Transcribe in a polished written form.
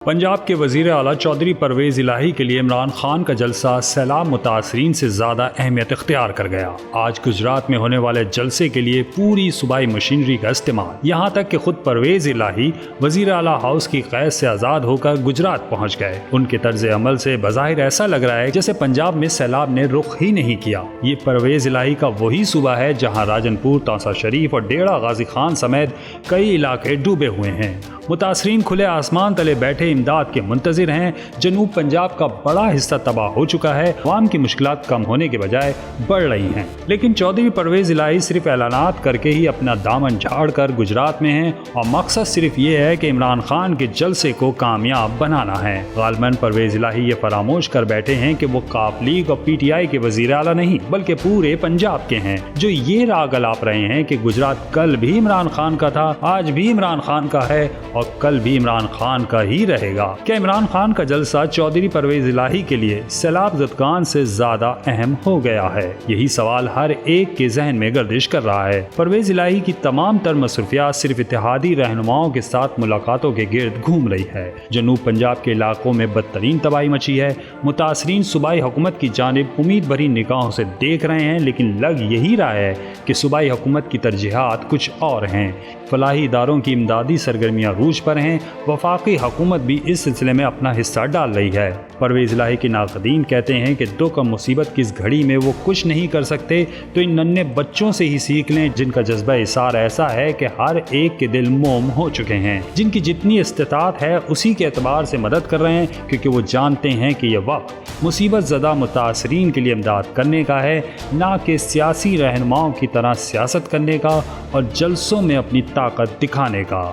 पंजाब के वज़ीर आला चौधरी परवेज़ इलाही के लिए इमरान खान का जलसा सैलाब मुतासरीन से ज़्यादा अहमियत इख्तियार कर गया। आज गुजरात में होने वाले जलसे के लिए पूरी सूबाई मशीनरी का इस्तेमाल, यहाँ तक कि खुद परवेज़ इलाही वज़ीर आला हाउस की कैद से आज़ाद होकर गुजरात पहुँच गए। उनके तर्ज अमल से बज़ाहिर ऐसा लग रहा है जैसे पंजाब में सैलाब ने रुख ही नहीं किया। ये परवेज़ इलाही का वही सूबा है जहाँ राजनपुर, तौसा शरीफ और डेरा गाजी खान समेत कई इलाके डूबे हुए हैं। मुतासरीन खुले आसमान तले बैठे इमदाद के मुंतज़िर हैं। जनूब पंजाब का बड़ा हिस्सा तबाह हो चुका है। अवाम की मुश्किलात कम होने के बजाय बढ़ रही हैं। लेकिन चौधरी परवेज़ इलाही सिर्फ ऐलानात करके ही अपना दामन झाड़ कर गुजरात में हैं और मकसद सिर्फ ये है कि इमरान खान के जलसे को कामयाब बनाना है। गालिबन परवेज़ इलाही ये फरामोश कर बैठे हैं कि वो काफ लीग और PTI के वज़ीर आला नहीं बल्कि पूरे पंजाब के हैं, जो ये राग अलाप रहे हैं कि गुजरात कल भी इमरान खान का था, आज भी इमरान खान का है और कल भी इमरान खान का ही रहेगा। क्या इमरान खान का जलसा चौधरी परवेज़ इलाही के लिए सैलाब ज़दगान से ज्यादा अहम हो गया है? यही सवाल हर एक के जहन में गर्दिश कर रहा है। परवेज़ इलाही की तमाम तर मसरूफियात सिर्फ इत्तेहादी रहनुमाओं के साथ मुलाकातों के गिर्द घूम रही है। जनूब पंजाब के इलाकों में बदतरीन तबाही मची है। मुतासरीन सूबाई हुकूमत की जानिब उम्मीद भरी निगाहों से देख रहे हैं, लेकिन लग यही रहा है कि सूबाई हुकूमत की तरजीहात कुछ और हैं। फलाही इदारों की इमदादी सरगर्मियाँ रूज पर हैं। वफाकी हुकूमत भी इस सिलसिले में अपना हिस्सा डाल रही है। परवेज़ इलाही के नाक़दीन कहते हैं कि दुख और मुसीबत की इस घड़ी में वो कुछ नहीं कर सकते तो इन नन्हे बच्चों से ही सीख लें, जिनका जज्बा इसार ऐसा है कि हर एक के दिल मोम हो चुके हैं, जिनकी जितनी इस्तिताअत है उसी के एतबार से मदद कर रहे हैं, क्योंकि वो जानते हैं कि यह वक्त मुसीबत ज़दा मुतासरीन के लिए इमदाद करने का है, ना कि सियासी रहनुमाओं की तरह सियासत करने का और जलसों में अपनी ताकत दिखाने का।